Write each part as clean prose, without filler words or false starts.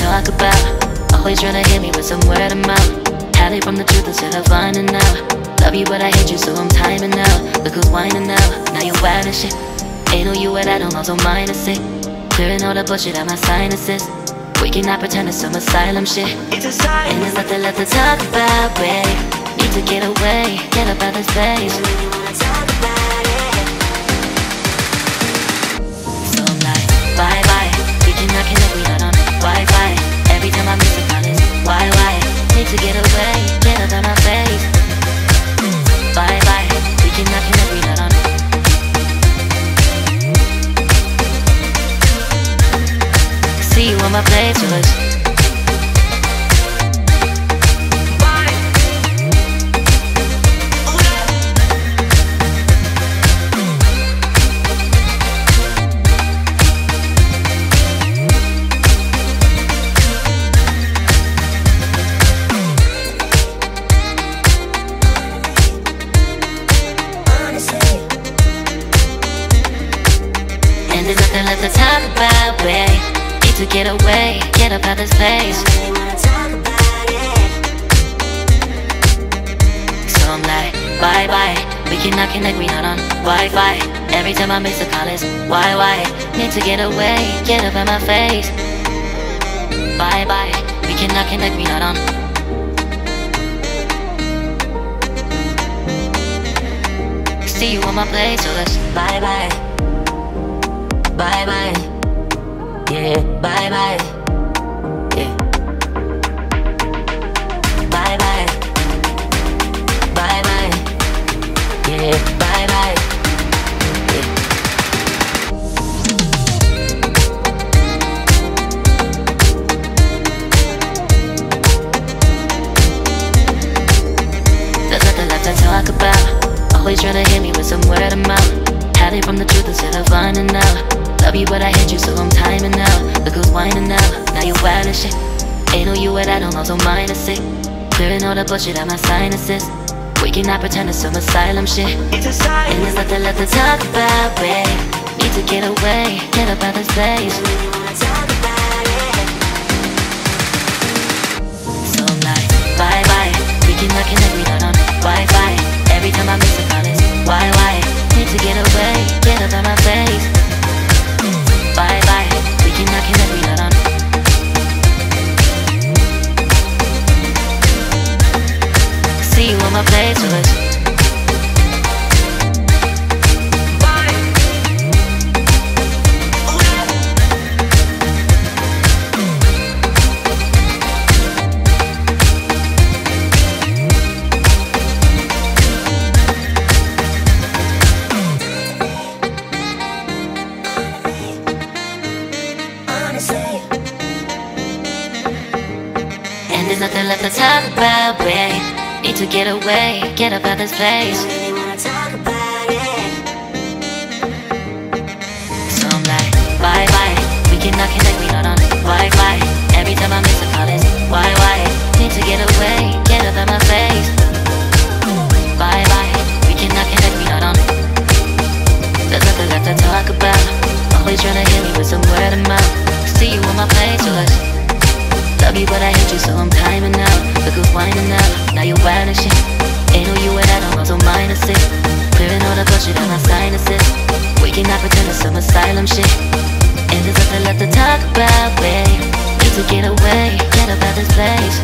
talk about. Always trying to hit me with some word of mouth. Hide from the truth instead of finding out. Love you but I hate you so I'm timing out. Look who's whining now, now you wild and shit. Ain't no you at I don't also mind to say. Clearing all the bullshit out my sinuses. We cannot pretend it's some asylum shit. It's a sign. And there's nothing left to talk about, babe. Need to get away, get up out this place. So I'm like, bye bye. We cannot connect, we not on Wi-Fi. Every time I miss a call is why? Need to get away, get up out my face. Bye bye. We cannot connect, we not on. See you on my place, yours. And there's nothing left to talk about, babe. Need to get away, get up out this place. So I'm like, bye bye. We cannot connect, we not on Wi-Fi. Every time I miss a call is why? Need to get away, get up out my face. Bye bye. We cannot connect, we not on. See you on my place, so let's bye bye. Bye bye. Yeah, bye bye. Yeah. Bye bye. Bye bye. Yeah, bye bye. Yeah. There's nothing left to talk about. Always trying to hit me with some word of mouth. Hiding from the truth instead of finding out. Love you but I hate you so I'm timing out. Look who's whining now, now you wild and shit. Ain't no you at I don't also mind to say. Clearing all the bullshit out my sinuses. We cannot pretend it's some asylum shit. It's a sign. And there's nothing left to talk about, babe. Need to get away, get up out this place. So I'm like, bye bye. We cannot connect, we not on Wi-Fi. Every time I miss a call is why? Need to get away, get up out my face. Bye bye, we cannot connect, we not on. See you on my place, yours. And there's nothing left to talk about, babe. Need to get away, get up out this place. So I'm like, bye bye. We cannot connect, we not on Wi-Fi. Every time I miss a call is why? Need to get away, get up out my face. Bye bye. We cannot connect, we not on. There's nothing left to talk about. Always trying to hit me with some word of mouth. See you on my place, yours. Love you but I hate you so I'm timing out. Look who's whining now, now you wild and shit. Ain't no you at I don't also mind to say. Clearing all the bullshit out my sinuses. We cannot pretend it's some asylum shit. And there's nothing left to talk about, babe. Need to get away, get up out this place.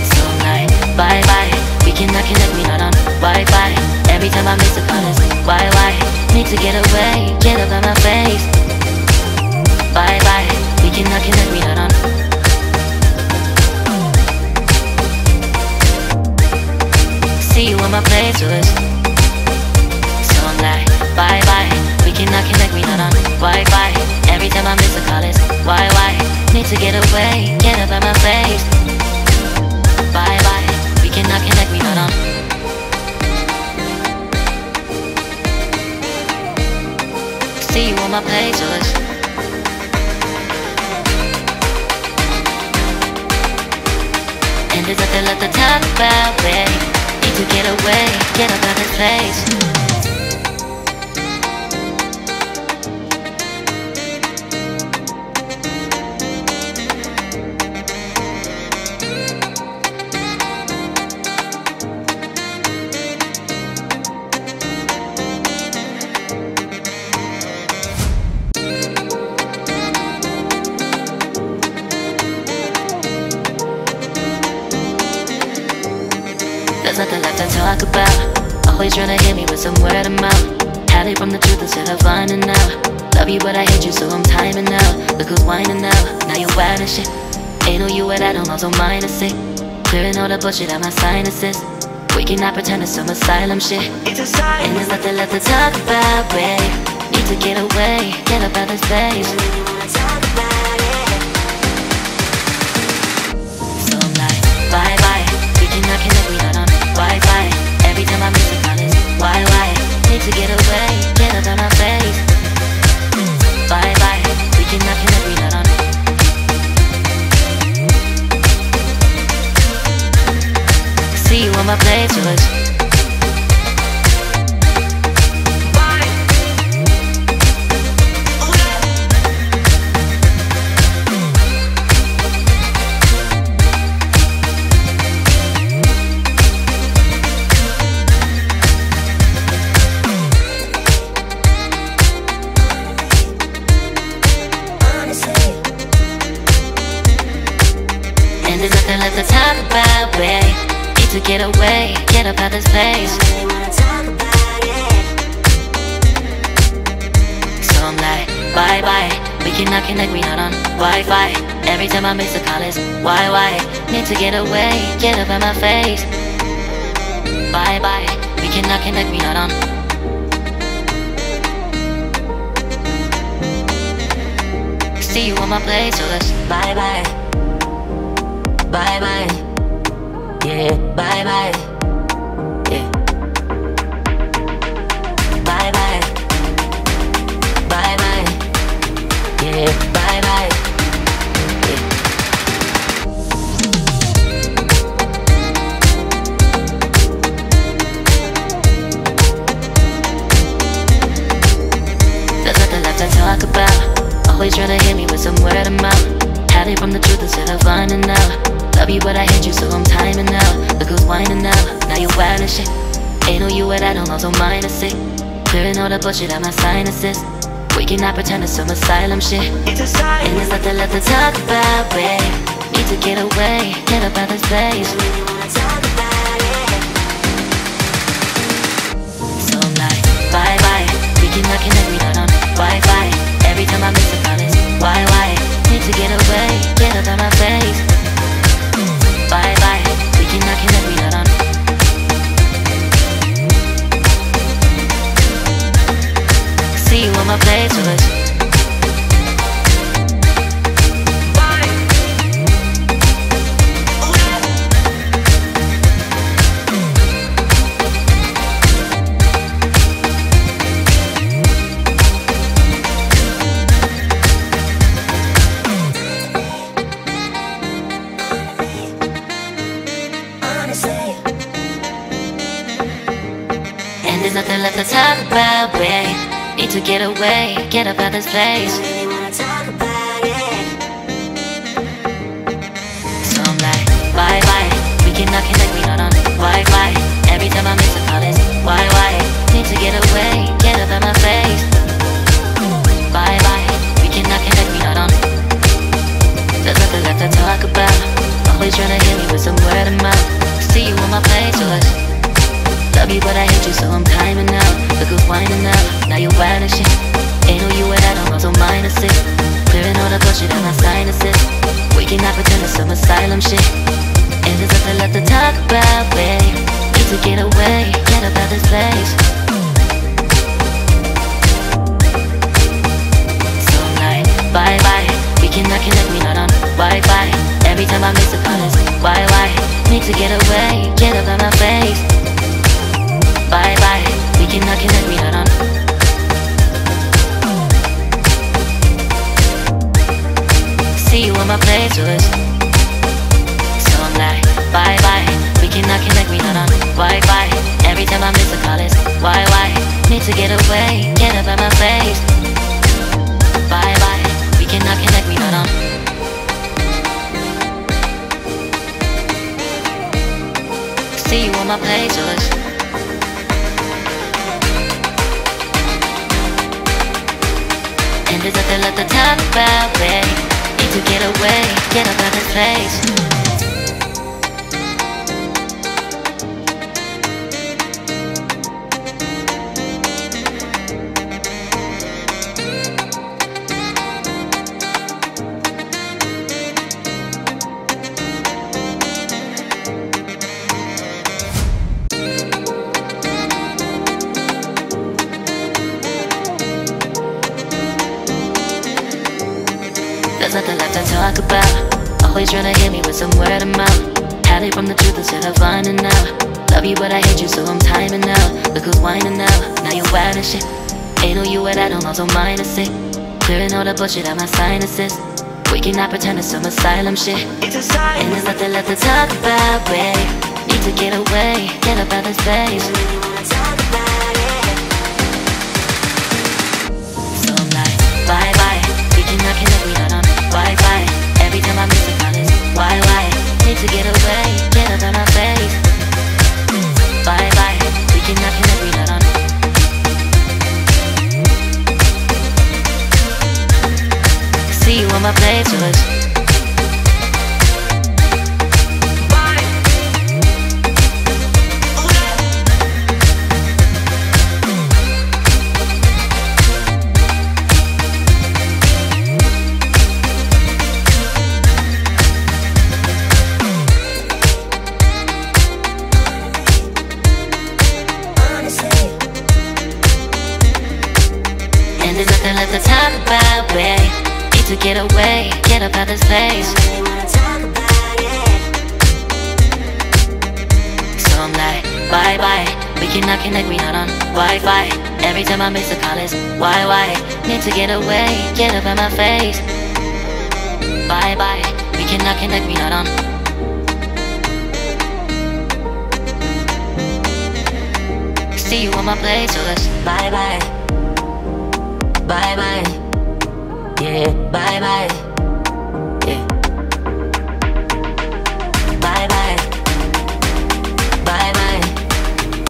So I'm like, bye bye. We cannot connect, we not on Wi-Fi. Every time I miss a call is why? Need to get away, get up out my face. Bye bye, we cannot connect, we not on. See you on my place, yours. So I'm like, bye bye. We cannot connect, we not on Wi-Fi. Every time I miss a call is why? Need to get away, get up out my face. Bye bye, we cannot connect, we not on. See you on my place, yours. And there's nothing left to talk about, babe. Need to get away, get up out this place. nothing left to talk about. Always trying to hit me with some word of mouth. Hide it from the truth instead of finding out. Love you but I hate you so I'm timing out. Look who's whining now, now you're wild and shit. Ain't no you at all, I'm so minus it. Clearing all the bullshit out my sinuses. We cannot pretend it's some asylum shit. And there's nothing left to talk about, babe. Need to get away, get up out this place. So I'm like, bye bye. We cannot connect, we not on Wi-Fi. Every time I miss a call it's why? Need to get away, get up out my face. Bye bye. We cannot connect, we not on. See you on my playlist. And there's nothing left to talk about, babe. To get away, get up out this place. So I'm like, bye bye. We cannot connect, we not on Wi-Fi. Every time I miss a call it's why? Need to get away, get up out my face. Bye bye. We cannot connect, we not on. See you on my place, so let's bye bye. Bye bye. Yeah, bye bye. Yeah. Bye bye. Bye bye. Yeah, bye bye. Yeah. There's nothing left to talk about. Always trying to hit me with some word of mouth. Hide it from the truth instead of finding out. Love you but I hate you so I'm timing out. Look who's whining now, now you're wild and shit. Ain't no you at all, I'm so minus it. Clearing all the bullshit out my sinuses. We cannot pretend it's some asylum shit. And there's nothing left to talk about, babe. Need to get away, get up out this place. So I'm like, bye bye. We cannot connect, we not on Wi-Fi. Every time I miss a call it's why? Need to get away, get up out my face. Bye bye, we cannot connect, we not on. See you on my playlist. And there's nothing left to talk about, babe. Need to get away, get up out this place. So I'm like, bye bye. We cannot connect, we not on Wi-Fi. Every time I miss a call it's why? Need to get away, get up out my face. Bye bye. We cannot connect, we not on. There's nothing left to talk about. Always trying to hit me with some word of mouth. See you on my playlist. Love you but I hate you so I'm timing out. Look who's whining now, now you're wild and shit. Ain't no you at all, I'm so minus it. Clearing all the bullshit out my sinuses. We cannot pretend it's some asylum shit. And there's nothing left to talk about, babe. Need to get away, get up out this place. So I'm like, bye bye. We cannot connect, we not on Wi-Fi. Every time I miss a call it's why? Need to get away, get up out my face. Bye bye, we cannot connect, we not on. See you on my playlist. So I'm like, bye bye, we cannot connect, we not on Wi-Fi. Every time I miss a call it's why? Need to get away, get up out my face. Bye bye, we cannot connect, we not on. See you on my playlist. And there's nothing left to talk about, babe. Need to get away, get up out this place. talk about. Always trying to hit me with some word of mouth. Hide from the truth instead of finding out. Love you but I hate you so I'm timing out. Look who's whining now, now you wild and shit. Ain't no you without I'm also minus it. Clearing all the bullshit out my sinuses. We cannot pretend it's some asylum shit. It's a sign. And there's nothing left to talk about, babe. Need to get away, get up out of space. So I'm like, bye bye. We cannot connect, we not on Wi-Fi. Every time I miss a call it's why? Need to get away, get up out my face. Bye bye. We cannot connect, we not on. See you on my playlist. And there's nothing left to talk about, babe. Need to get away, get up out this place. So I'm like, bye bye. We cannot connect, we not on Wi-Fi. Every time I miss a call it's why? Need to get away, get up out my face. Bye bye. We cannot connect, we not on. See you on my playlist. Bye bye. Bye bye. Yeah, bye bye.